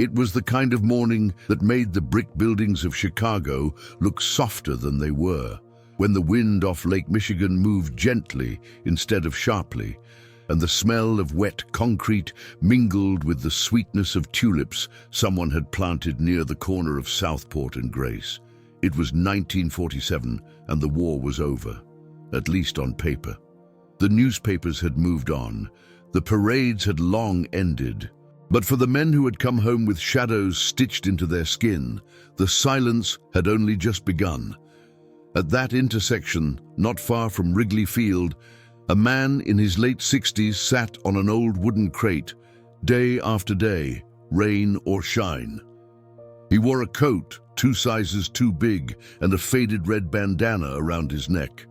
It was the kind of morning that made the brick buildings of Chicago look softer than they were, when the wind off Lake Michigan moved gently instead of sharply, and the smell of wet concrete mingled with the sweetness of tulips someone had planted near the corner of Southport and Grace. It was 1947, and the war was over, at least on paper. The newspapers had moved on. The parades had long ended. But for the men who had come home with shadows stitched into their skin, the silence had only just begun. At that intersection, not far from Wrigley Field, a man in his late 60s sat on an old wooden crate, day after day, rain or shine. He wore a coat 2 sizes too big and a faded red bandana around his neck.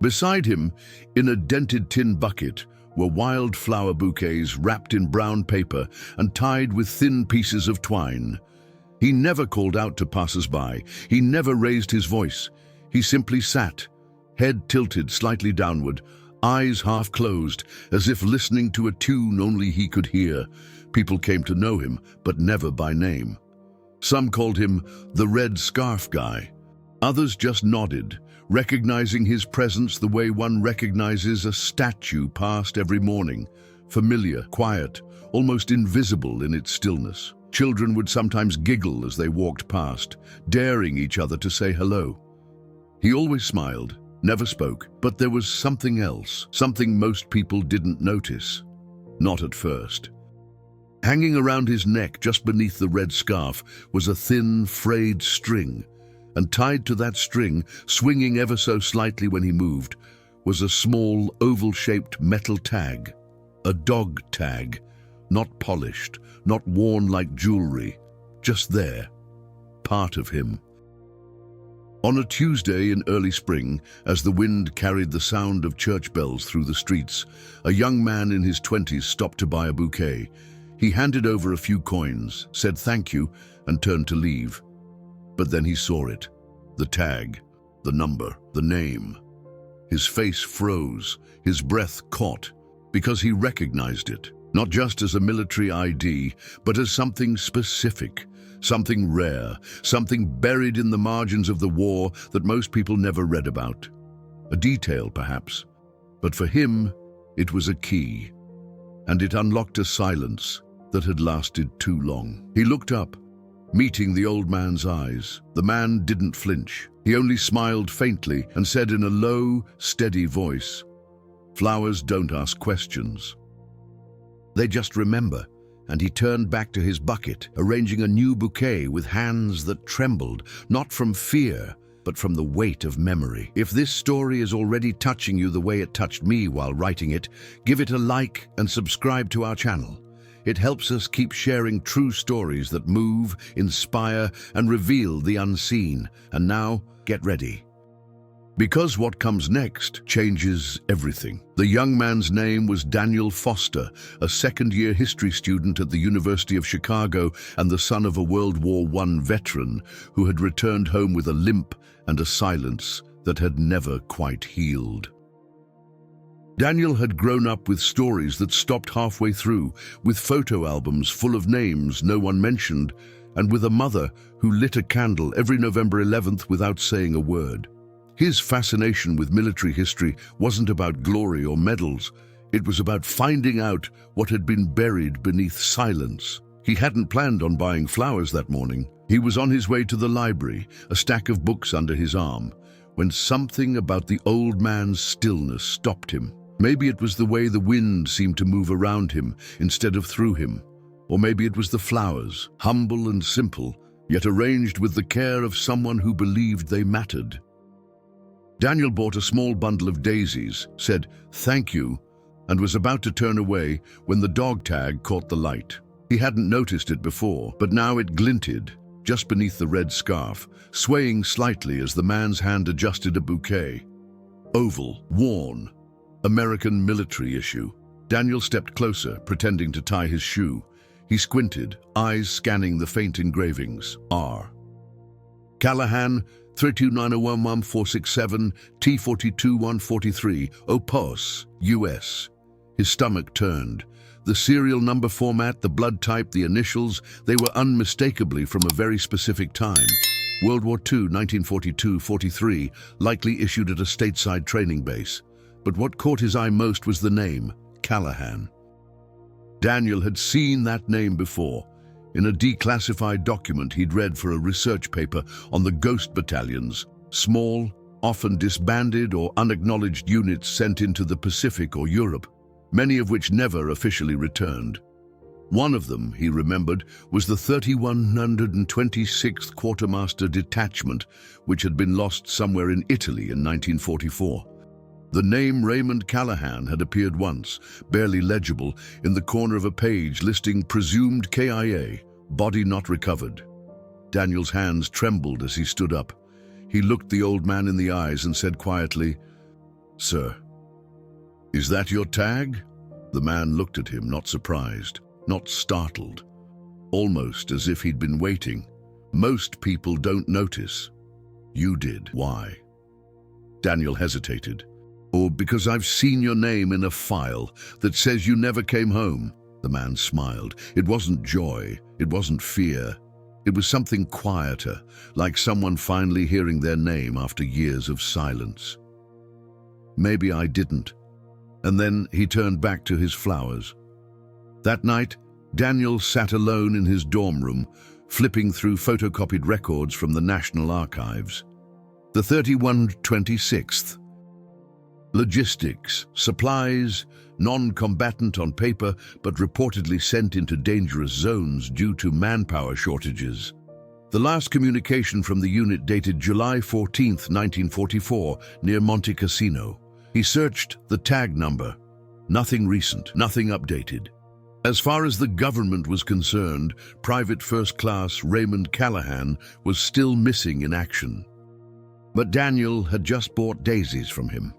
Beside him, in a dented tin bucket, were wildflower bouquets wrapped in brown paper and tied with thin pieces of twine. He never called out to passers-by. He never raised his voice. He simply sat, head tilted slightly downward, eyes half closed, as if listening to a tune only he could hear. People came to know him, but never by name. Some called him the Red Scarf Guy. Others just nodded, recognizing his presence the way one recognizes a statue passed every morning, familiar, quiet, almost invisible in its stillness. Children would sometimes giggle as they walked past, daring each other to say hello. He always smiled, never spoke, but there was something else, something most people didn't notice. Not at first. Hanging around his neck just beneath the red scarf was a thin, frayed string, and tied to that string, swinging ever so slightly when he moved, was a small, oval-shaped metal tag. A dog tag, not polished, not worn like jewelry, just there, part of him. On a Tuesday in early spring, as the wind carried the sound of church bells through the streets, a young man in his 20s stopped to buy a bouquet. He handed over a few coins, said thank you, and turned to leave. But then he saw it, the tag, the number, the name. His face froze, his breath caught, because he recognized it, not just as a military ID, but as something specific, something rare, something buried in the margins of the war that most people never read about. A detail, perhaps, but for him, it was a key, and it unlocked a silence that had lasted too long. He looked up, meeting the old man's eyes. The man didn't flinch. He only smiled faintly and said in a low, steady voice, "Flowers don't ask questions. They just remember." And he turned back to his bucket, arranging a new bouquet with hands that trembled, not from fear, but from the weight of memory. If this story is already touching you the way it touched me while writing it, give it a like and subscribe to our channel. It helps us keep sharing true stories that move, inspire, and reveal the unseen. And now, get ready. Because what comes next changes everything. The young man's name was Daniel Foster, a second-year history student at the University of Chicago and the son of a World War I veteran who had returned home with a limp and a silence that had never quite healed. Daniel had grown up with stories that stopped halfway through, with photo albums full of names no one mentioned, and with a mother who lit a candle every November 11th without saying a word. His fascination with military history wasn't about glory or medals. It was about finding out what had been buried beneath silence. He hadn't planned on buying flowers that morning. He was on his way to the library, a stack of books under his arm, when something about the old man's stillness stopped him. Maybe it was the way the wind seemed to move around him instead of through him. Or maybe it was the flowers, humble and simple, yet arranged with the care of someone who believed they mattered. Daniel bought a small bundle of daisies, said thank you, and was about to turn away when the dog tag caught the light. He hadn't noticed it before, but now it glinted just beneath the red scarf, swaying slightly as the man's hand adjusted a bouquet. Oval, worn, American military issue. Daniel stepped closer, pretending to tie his shoe. He squinted, eyes scanning the faint engravings. R. Callahan, 329011467, T42143, Opos, US. His stomach turned. The serial number format, the blood type, the initials, they were unmistakably from a very specific time. World War II, 1942-43, likely issued at a stateside training base. But what caught his eye most was the name, Callahan. Daniel had seen that name before. In a declassified document he'd read for a research paper on the ghost battalions, small, often disbanded or unacknowledged units sent into the Pacific or Europe, many of which never officially returned. One of them, he remembered, was the 3126th Quartermaster Detachment, which had been lost somewhere in Italy in 1944. The name Raymond Callahan had appeared once, barely legible, in the corner of a page listing presumed KIA, body not recovered. Daniel's hands trembled as he stood up. He looked the old man in the eyes and said quietly, "Sir, is that your tag?" The man looked at him, not surprised, not startled, almost as if he'd been waiting. "Most people don't notice. You did. Why?" Daniel hesitated. "Or because I've seen your name in a file that says you never came home." The man smiled. It wasn't joy, it wasn't fear. It was something quieter, like someone finally hearing their name after years of silence. "Maybe I didn't." And then he turned back to his flowers. That night, Daniel sat alone in his dorm room, flipping through photocopied records from the National Archives. The 3126th. Logistics, supplies, non-combatant on paper, but reportedly sent into dangerous zones due to manpower shortages. The last communication from the unit dated July 14, 1944, near Monte Cassino. He searched the tag number. Nothing recent, nothing updated. As far as the government was concerned, Private First Class Raymond Callahan was still missing in action. But Daniel had just bought daisies from him.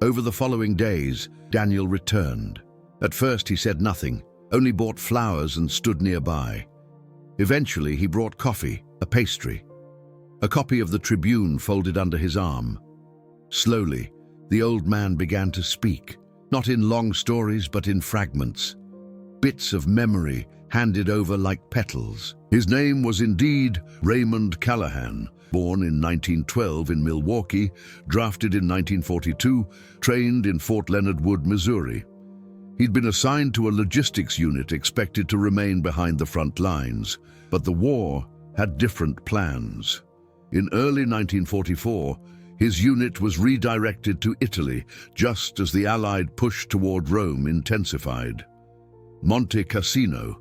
Over the following days, Daniel returned. At first he said nothing, only bought flowers and stood nearby. Eventually he brought coffee, a pastry, a copy of the Tribune folded under his arm. Slowly, the old man began to speak, not in long stories but in fragments, bits of memory handed over like petals. His name was indeed Raymond Callahan, born in 1912 in Milwaukee, drafted in 1942, trained in Fort Leonard Wood, Missouri. He'd been assigned to a logistics unit expected to remain behind the front lines, but the war had different plans. In early 1944, his unit was redirected to Italy just as the Allied push toward Rome intensified. Monte Cassino,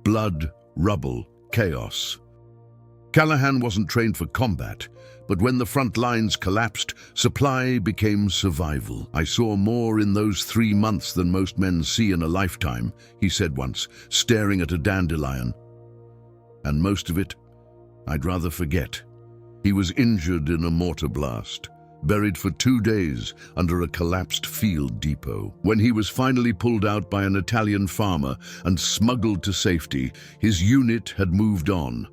blood, rubble, chaos. Callahan wasn't trained for combat, but when the front lines collapsed, supply became survival. "I saw more in those 3 months than most men see in a lifetime," he said once, staring at a dandelion. "And most of it, I'd rather forget." He was injured in a mortar blast, buried for 2 days under a collapsed field depot. When he was finally pulled out by an Italian farmer and smuggled to safety, his unit had moved on.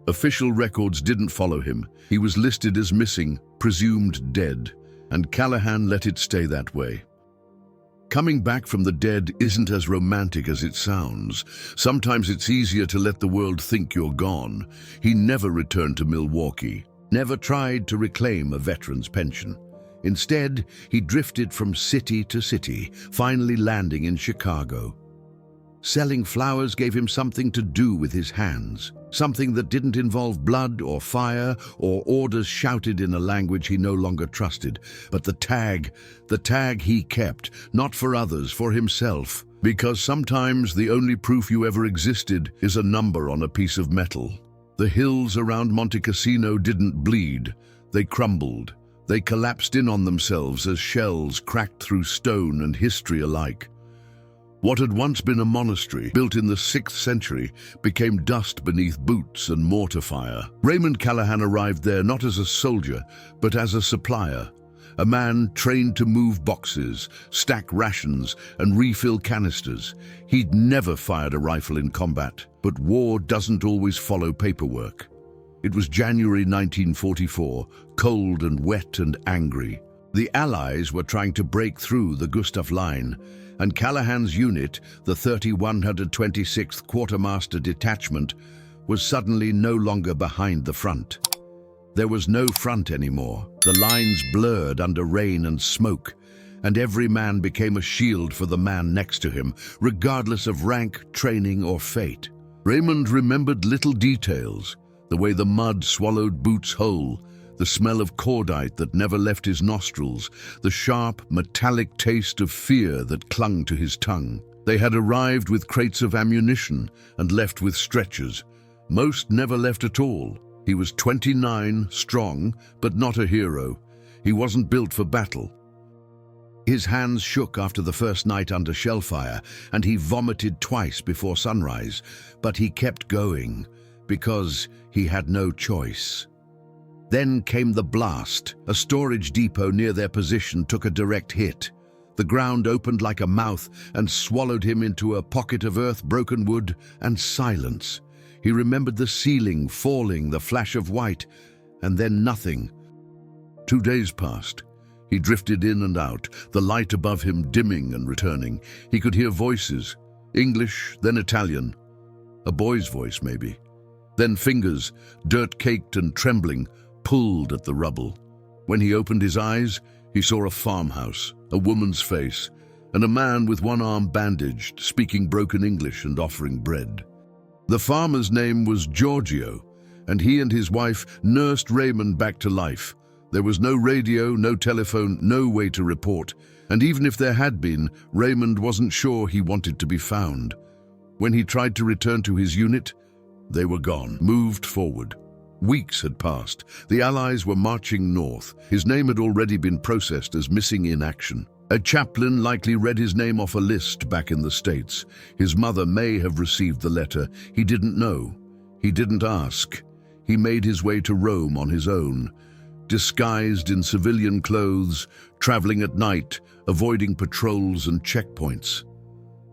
Official records didn't follow him. He was listed as missing, presumed dead, and Callahan let it stay that way. Coming back from the dead isn't as romantic as it sounds. Sometimes it's easier to let the world think you're gone. He never returned to Milwaukee, never tried to reclaim a veteran's pension. Instead, he drifted from city to city, finally landing in Chicago. Selling flowers gave him something to do with his hands, something that didn't involve blood or fire or orders shouted in a language he no longer trusted. But the tag he kept, not for others, for himself. Because sometimes the only proof you ever existed is a number on a piece of metal. The hills around Monte Cassino didn't bleed, they crumbled. They collapsed in on themselves as shells cracked through stone and history alike. What had once been a monastery, built in the 6th century, became dust beneath boots and mortar fire. Raymond Callahan arrived there not as a soldier, but as a supplier, a man trained to move boxes, stack rations, and refill canisters. He'd never fired a rifle in combat, but war doesn't always follow paperwork. It was January 1944, cold and wet and angry. The Allies were trying to break through the Gustav Line, and Callahan's unit, the 3126th Quartermaster Detachment, was suddenly no longer behind the front. There was no front anymore. The lines blurred under rain and smoke, and every man became a shield for the man next to him, regardless of rank, training, or fate. Raymond remembered little details, the way the mud swallowed boots whole, the smell of cordite that never left his nostrils, the sharp, metallic taste of fear that clung to his tongue. They had arrived with crates of ammunition and left with stretchers. Most never left at all. He was 29, strong, but not a hero. He wasn't built for battle. His hands shook after the first night under shell fire, and he vomited twice before sunrise, but he kept going, because he had no choice. Then came the blast. A storage depot near their position took a direct hit. The ground opened like a mouth and swallowed him into a pocket of earth, broken wood, and silence. He remembered the ceiling falling, the flash of white, and then nothing. 2 days passed. He drifted in and out, the light above him dimming and returning. He could hear voices, English, then Italian. A boy's voice, maybe. Then fingers, dirt-caked and trembling, pulled at the rubble. When he opened his eyes, he saw a farmhouse, a woman's face, and a man with one arm bandaged, speaking broken English and offering bread. The farmer's name was Giorgio, and he and his wife nursed Raymond back to life. There was no radio, no telephone, no way to report, and even if there had been, Raymond wasn't sure he wanted to be found. When he tried to return to his unit, they were gone, moved forward. Weeks had passed. The Allies were marching north. His name had already been processed as missing in action. A chaplain likely read his name off a list back in the States. His mother may have received the letter. He didn't know. He didn't ask. He made his way to Rome on his own, disguised in civilian clothes, traveling at night, avoiding patrols and checkpoints.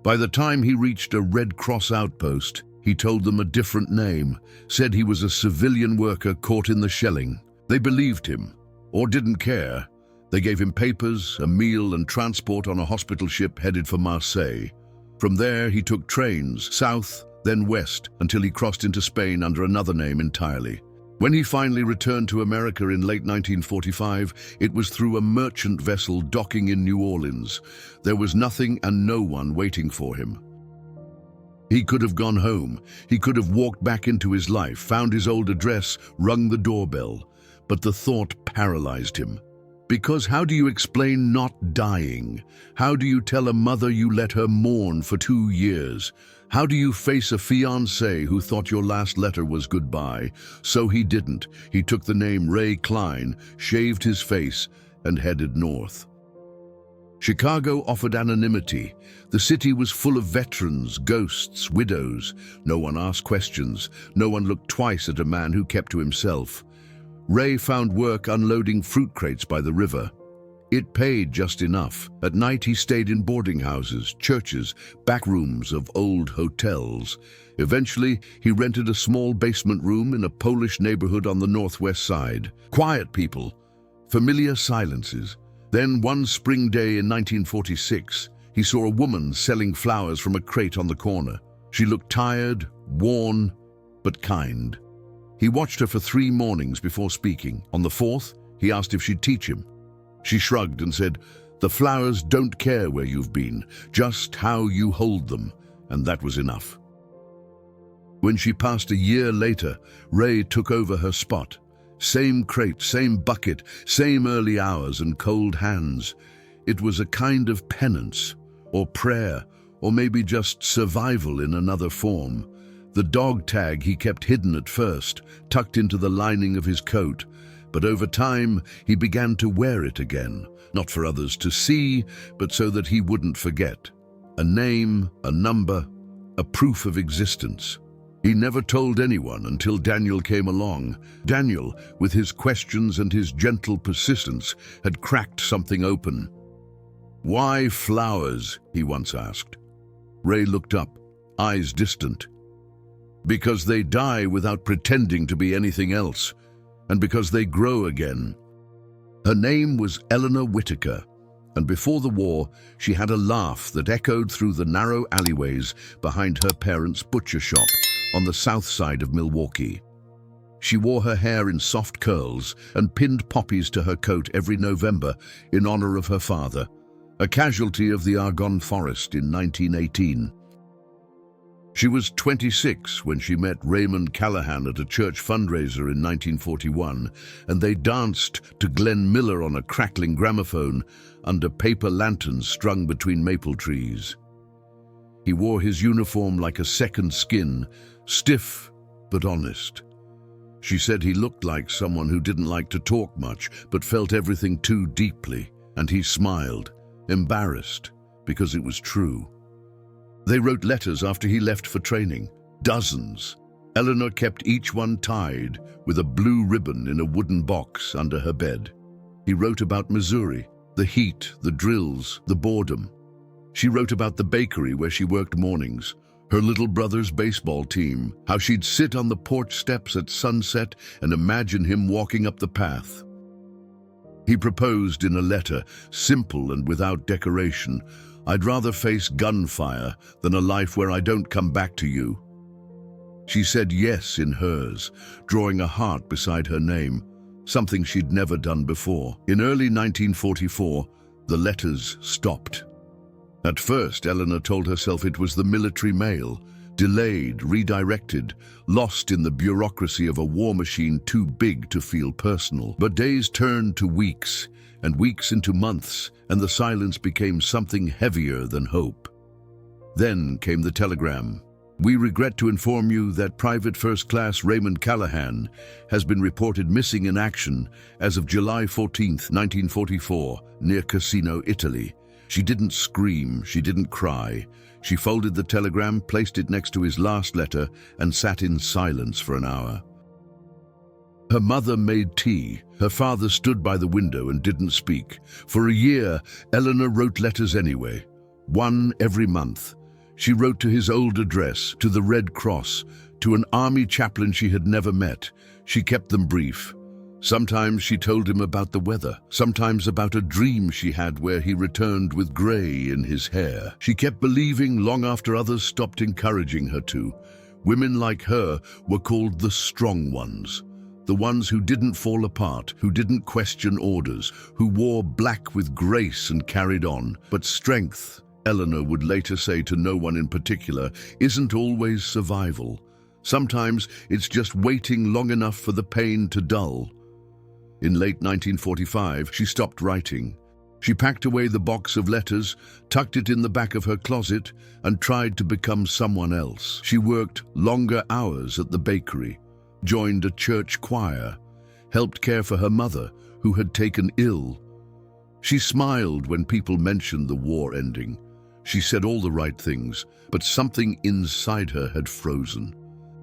By the time he reached a Red Cross outpost, he told them a different name, said he was a civilian worker caught in the shelling. They believed him, or didn't care. They gave him papers, a meal, and transport on a hospital ship headed for Marseille. From there, he took trains, south, then west, until he crossed into Spain under another name entirely. When he finally returned to America in late 1945, it was through a merchant vessel docking in New Orleans. There was nothing and no one waiting for him. He could have gone home. He could have walked back into his life, found his old address, rung the doorbell. But the thought paralyzed him. Because how do you explain not dying? How do you tell a mother you let her mourn for 2 years? How do you face a fiancé who thought your last letter was goodbye? So he didn't. He took the name Ray Klein, shaved his face, and headed north. Chicago offered anonymity. The city was full of veterans, ghosts, widows. No one asked questions. No one looked twice at a man who kept to himself. Ray found work unloading fruit crates by the river. It paid just enough. At night he stayed in boarding houses, churches, back rooms of old hotels. Eventually, he rented a small basement room in a Polish neighborhood on the northwest side. Quiet people, familiar silences. Then one spring day in 1946, he saw a woman selling flowers from a crate on the corner. She looked tired, worn, but kind. He watched her for 3 mornings before speaking. On the 4th, he asked if she'd teach him. She shrugged and said, "The flowers don't care where you've been, just how you hold them," and that was enough. When she passed a year later, Ray took over her spot. Same crate, same bucket, same early hours and cold hands. It was a kind of penance, or prayer, or maybe just survival in another form. The dog tag he kept hidden at first, tucked into the lining of his coat, but over time he began to wear it again, not for others to see, but so that he wouldn't forget. A name, a number, a proof of existence. He never told anyone until Daniel came along. Daniel, with his questions and his gentle persistence, had cracked something open. "Why flowers?" he once asked. Ray looked up, eyes distant. "Because they die without pretending to be anything else, and because they grow again." Her name was Eleanor Whitaker, And before the war, she had a laugh that echoed through the narrow alleyways behind her parents' butcher shop on the south side of Milwaukee. She wore her hair in soft curls and pinned poppies to her coat every November in honor of her father, a casualty of the Argonne Forest in 1918. She was 26 when she met Raymond Callahan at a church fundraiser in 1941, and they danced to Glenn Miller on a crackling gramophone under paper lanterns strung between maple trees. He wore his uniform like a second skin, stiff but honest. She said he looked like someone who didn't like to talk much but felt everything too deeply, and he smiled, embarrassed, because it was true. They wrote letters after he left for training, dozens. Eleanor kept each one tied with a blue ribbon in a wooden box under her bed. He wrote about Missouri, the heat, the drills, the boredom. She wrote about the bakery where she worked mornings, her little brother's baseball team, how she'd sit on the porch steps at sunset and imagine him walking up the path. He proposed in a letter, simple and without decoration, "I'd rather face gunfire than a life where I don't come back to you." She said yes in hers, drawing a heart beside her name, something she'd never done before. In early 1944, the letters stopped. At first, Eleanor told herself it was the military mail, delayed, redirected, lost in the bureaucracy of a war machine too big to feel personal. But days turned to weeks, and weeks into months, and the silence became something heavier than hope. Then came the telegram. "We regret to inform you that Private First Class Raymond Callahan has been reported missing in action as of July 14, 1944, near Cassino, Italy." She didn't scream, she didn't cry. She folded the telegram, placed it next to his last letter, and sat in silence for an hour. Her mother made tea. Her father stood by the window and didn't speak. For a year, Eleanor wrote letters anyway, one every month. She wrote to his old address, to the Red Cross, to an army chaplain she had never met. She kept them brief. Sometimes she told him about the weather, sometimes about a dream she had where he returned with grey in his hair. She kept believing long after others stopped encouraging her to. Women like her were called the strong ones. The ones who didn't fall apart, who didn't question orders, who wore black with grace and carried on. But strength, Eleanor would later say to no one in particular, isn't always survival. Sometimes it's just waiting long enough for the pain to dull. In late 1945, she stopped writing. She packed away the box of letters, tucked it in the back of her closet, and tried to become someone else. She worked longer hours at the bakery, joined a church choir, helped care for her mother, who had taken ill. She smiled when people mentioned the war ending. She said all the right things, but something inside her had frozen.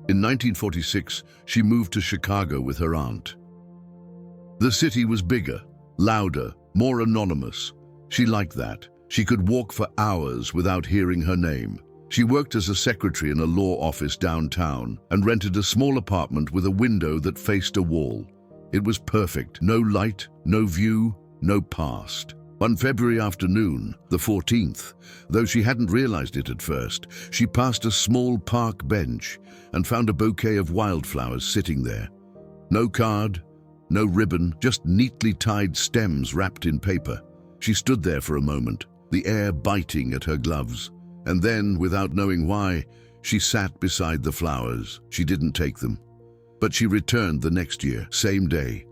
In 1946, she moved to Chicago with her aunt. The city was bigger, louder, more anonymous. She liked that. She could walk for hours without hearing her name. She worked as a secretary in a law office downtown and rented a small apartment with a window that faced a wall. It was perfect. No light, no view, no past. One February afternoon, the 14th, though she hadn't realized it at first, she passed a small park bench and found a bouquet of wildflowers sitting there. No card, no ribbon, just neatly tied stems wrapped in paper. She stood there for a moment, the air biting at her gloves. And then, without knowing why, she sat beside the flowers. She didn't take them. But she returned the next year, same day.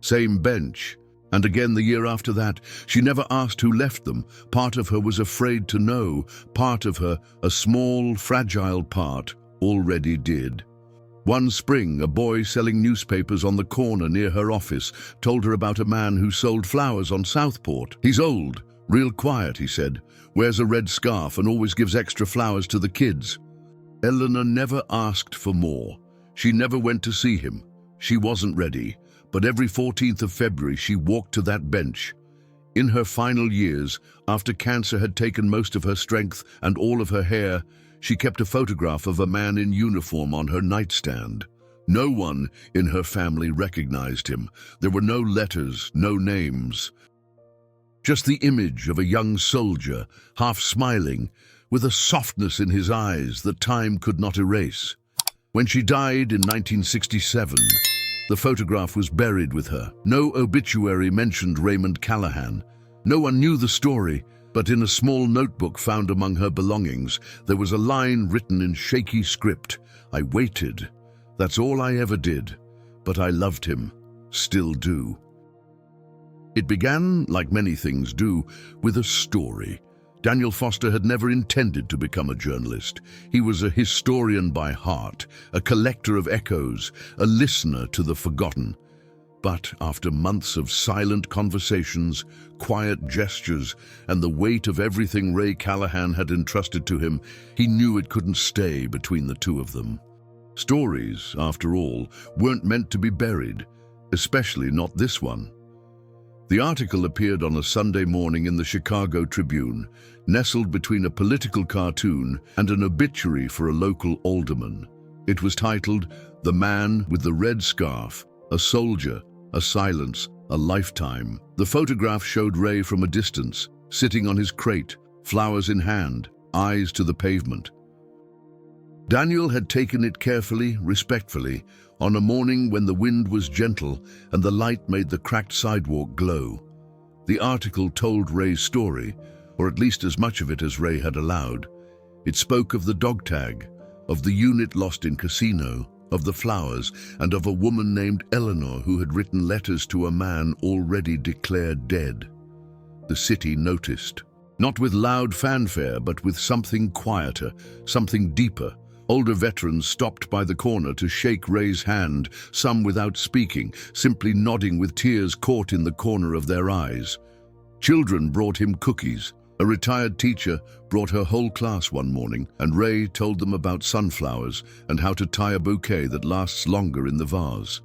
Same bench. And again the year after that. She never asked who left them. Part of her was afraid to know. Part of her, a small, fragile part, already did. One spring, a boy selling newspapers on the corner near her office told her about a man who sold flowers on Southport. "He's old, real quiet," he said, "wears a red scarf and always gives extra flowers to the kids." Eleanor never asked for more. She never went to see him. She wasn't ready, but every 14th of February she walked to that bench. In her final years, after cancer had taken most of her strength and all of her hair, she kept a photograph of a man in uniform on her nightstand. No one in her family recognized him. There were no letters, no names. just the image of a young soldier, half smiling, with a softness in his eyes that time could not erase. When she died in 1967, the photograph was buried with her. No obituary mentioned Raymond Callahan. No one knew the story, but in a small notebook found among her belongings, there was a line written in shaky script. "I waited. That's all I ever did. But I loved him. Still do." It began, like many things do, with a story. Daniel Foster had never intended to become a journalist. He was a historian by heart, a collector of echoes, a listener to the forgotten. But after months of silent conversations, quiet gestures, and the weight of everything Ray Callahan had entrusted to him, he knew it couldn't stay between the two of them. Stories, after all, weren't meant to be buried, especially not this one. The article appeared on a Sunday morning in the Chicago Tribune, nestled between a political cartoon and an obituary for a local alderman. It was titled, "The Man with the Red Scarf, a Soldier, a Silence, a Lifetime." The photograph showed Ray from a distance, sitting on his crate, flowers in hand, eyes to the pavement. Daniel had taken it carefully, respectfully, on a morning when the wind was gentle and the light made the cracked sidewalk glow. The article told Ray's story, or at least as much of it as Ray had allowed. It spoke of the dog tag, of the unit lost in Casino, of the flowers, and of a woman named Eleanor who had written letters to a man already declared dead. The city noticed, not with loud fanfare, but with something quieter, something deeper. Older veterans stopped by the corner to shake Ray's hand, some without speaking, simply nodding with tears caught in the corner of their eyes. Children brought him cookies. A retired teacher brought her whole class one morning, and Ray told them about sunflowers and how to tie a bouquet that lasts longer in the vase.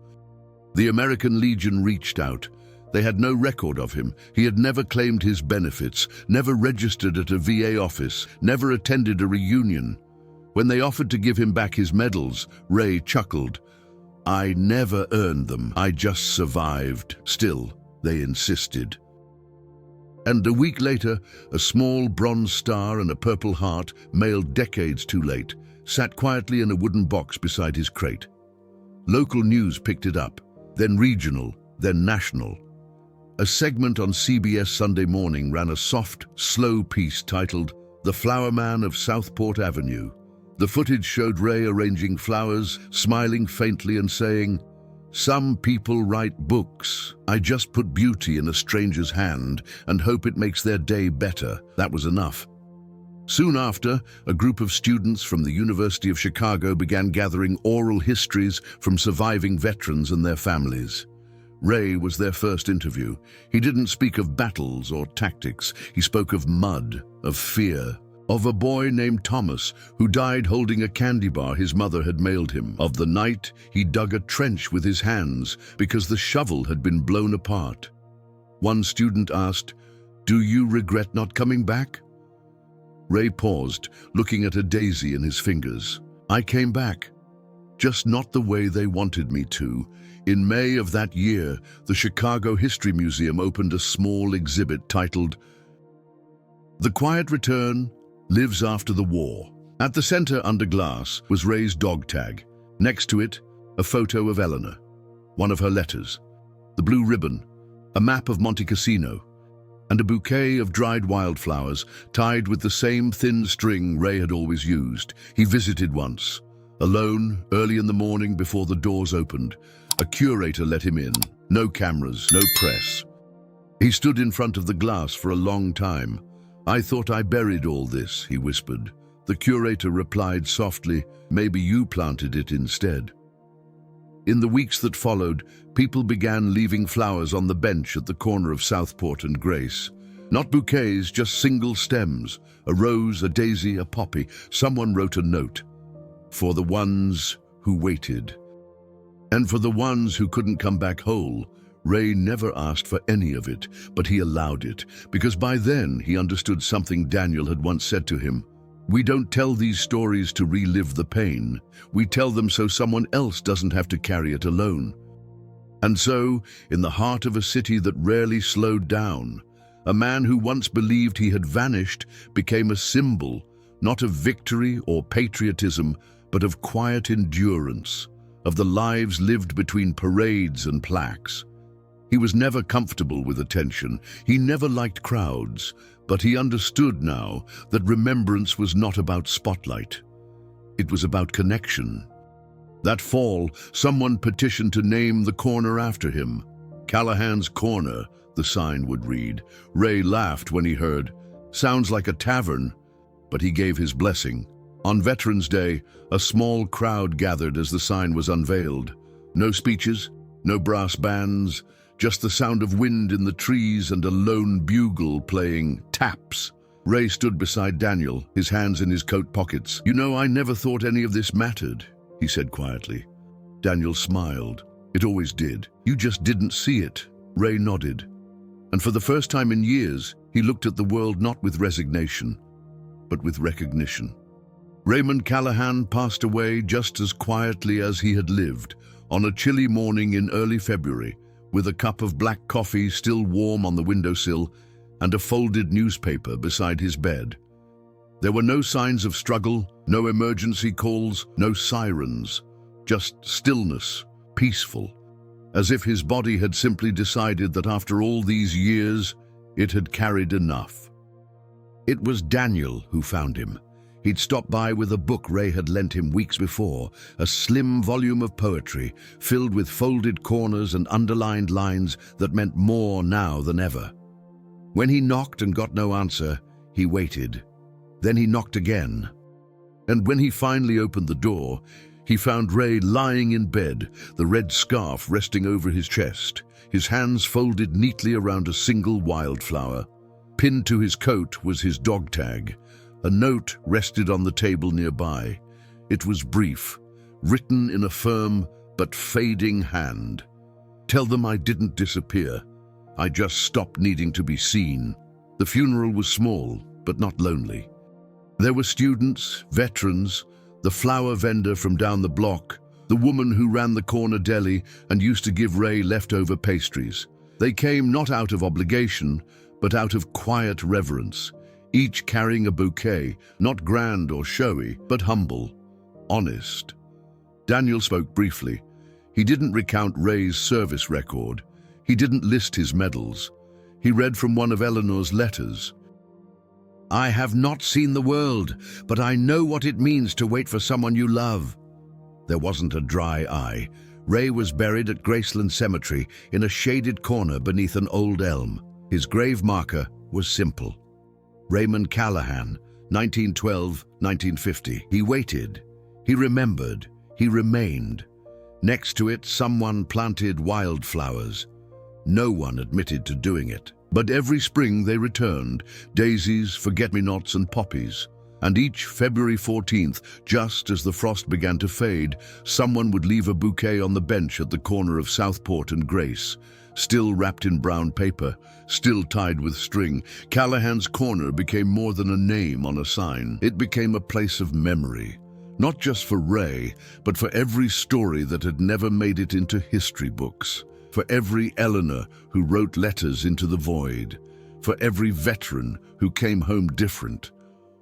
The American Legion reached out. They had no record of him. He had never claimed his benefits, never registered at a VA office, never attended a reunion. When they offered to give him back his medals, Ray chuckled. "I never earned them, I just survived." Still, they insisted. And a week later, a small bronze star and a purple heart, mailed decades too late, sat quietly in a wooden box beside his crate. Local news picked it up, then regional, then national. A segment on CBS Sunday Morning ran a soft, slow piece titled, "The Flower Man of Southport Avenue." The footage showed Ray arranging flowers, smiling faintly and saying, "Some people write books. I just put beauty in a stranger's hand and hope it makes their day better." That was enough. Soon after, a group of students from the University of Chicago began gathering oral histories from surviving veterans and their families. Ray was their first interview. He didn't speak of battles or tactics. He spoke of mud, of fear, of a boy named Thomas who died holding a candy bar his mother had mailed him, of the night he dug a trench with his hands because the shovel had been blown apart. One student asked, "Do you regret not coming back?" Ray paused, looking at a daisy in his fingers. "I came back, just not the way they wanted me to." In May of that year, the Chicago History Museum opened a small exhibit titled, "The Quiet Return Lives After the War." At the center, under glass, was Ray's dog tag. Next to it, a photo of Eleanor, one of her letters, the blue ribbon, a map of Monte Cassino, and a bouquet of dried wildflowers tied with the same thin string Ray had always used. He visited once, alone, early in the morning before the doors opened. A curator let him in. No cameras, no press. He stood in front of the glass for a long time. "I thought I buried all this," he whispered. The curator replied softly, "Maybe you planted it instead." In the weeks that followed, people began leaving flowers on the bench at the corner of Southport and Grace. Not bouquets, just single stems, a rose, a daisy, a poppy. Someone wrote a note. "For the ones who waited." And for the ones who couldn't come back whole. Ray never asked for any of it, but he allowed it, because by then he understood something Daniel had once said to him. "We don't tell these stories to relive the pain. We tell them so someone else doesn't have to carry it alone." And so, in the heart of a city that rarely slowed down, A man who once believed he had vanished became a symbol, not of victory or patriotism, but of quiet endurance, of the lives lived between parades and plaques. He was never comfortable with attention. He never liked crowds, but he understood now that remembrance was not about spotlight. It was about connection. That fall, someone petitioned to name the corner after him. Callahan's Corner, the sign would read. Ray laughed when he heard, "Sounds like a tavern," but he gave his blessing. On Veterans Day, a small crowd gathered as the sign was unveiled. No speeches, no brass bands, just the sound of wind in the trees and a lone bugle playing taps. Ray stood beside Daniel, his hands in his coat pockets. "You know, I never thought any of this mattered," he said quietly. Daniel smiled. "It always did. You just didn't see it." Ray nodded. And for the first time in years, he looked at the world not with resignation, but with recognition. Raymond Callahan passed away just as quietly as he had lived, on a chilly morning in early February, with a cup of black coffee still warm on the windowsill and a folded newspaper beside his bed. There were no signs of struggle, no emergency calls, no sirens, just stillness, peaceful, as if his body had simply decided that after all these years, it had carried enough. It was Daniel who found him. He'd stopped by with a book Ray had lent him weeks before, a slim volume of poetry filled with folded corners and underlined lines that meant more now than ever. When he knocked and got no answer, he waited. Then he knocked again. And when he finally opened the door, he found Ray lying in bed, the red scarf resting over his chest, his hands folded neatly around a single wildflower. Pinned to his coat was his dog tag. A note rested on the table nearby. It was brief, written in a firm but fading hand. "Tell them I didn't disappear. I just stopped needing to be seen." The funeral was small, but not lonely. There were students, veterans, the flower vendor from down the block, the woman who ran the corner deli and used to give Ray leftover pastries. They came not out of obligation, but out of quiet reverence, each carrying a bouquet, not grand or showy, but humble, honest. Daniel spoke briefly. He didn't recount Ray's service record. He didn't list his medals. He read from one of Eleanor's letters. "I have not seen the world, but I know what it means to wait for someone you love." There wasn't a dry eye. Ray was buried at Graceland Cemetery in a shaded corner beneath an old elm. His grave marker was simple. Raymond Callahan, 1912-1950. He waited. He remembered. He remained. Next to it, someone planted wildflowers. No one admitted to doing it. But every spring they returned, daisies, forget-me-nots, and poppies. And each February 14th, just as the frost began to fade, someone would leave a bouquet on the bench at the corner of Southport and Grace. Still wrapped in brown paper, still tied with string, Callahan's Corner became more than a name on a sign. It became a place of memory, not just for Ray, but for every story that had never made it into history books, for every Eleanor who wrote letters into the void, for every veteran who came home different,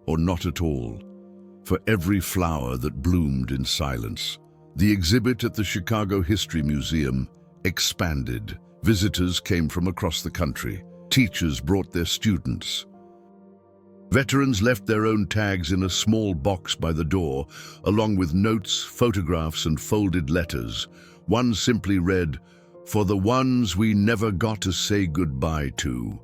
or not at all, for every flower that bloomed in silence. The exhibit at the Chicago History Museum expanded. Visitors came from across the country. Teachers brought their students. Veterans left their own tags in a small box by the door, along with notes, photographs, and folded letters. One simply read, "For the ones we never got to say goodbye to."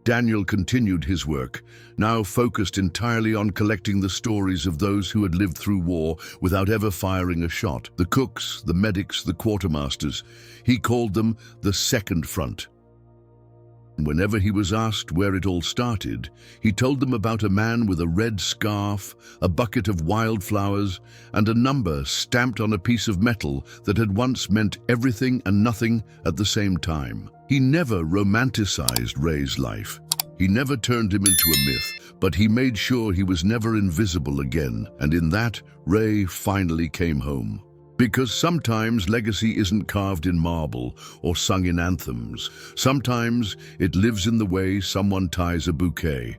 Daniel continued his work, now focused entirely on collecting the stories of those who had lived through war without ever firing a shot. The cooks, the medics, the quartermasters. He called them the Second Front. Whenever he was asked where it all started, he told them about a man with a red scarf, a bucket of wildflowers, and a number stamped on a piece of metal that had once meant everything and nothing at the same time. He never romanticized Ray's life. He never turned him into a myth, but he made sure he was never invisible again, and in that, Ray finally came home. Because sometimes legacy isn't carved in marble or sung in anthems. Sometimes it lives in the way someone ties a bouquet,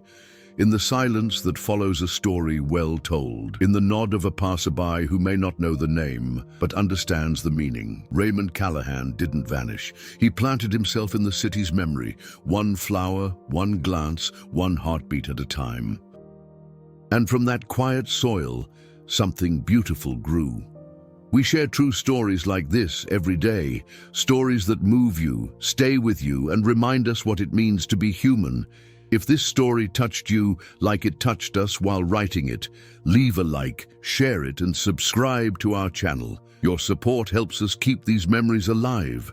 in the silence that follows a story well told, in the nod of a passerby who may not know the name, but understands the meaning. Raymond Callahan didn't vanish. He planted himself in the city's memory, one flower, one glance, one heartbeat at a time. And from that quiet soil, something beautiful grew. We share true stories like this every day, stories that move you, stay with you, and remind us what it means to be human. If this story touched you like it touched us while writing it, leave a like, share it, and subscribe to our channel. Your support helps us keep these memories alive.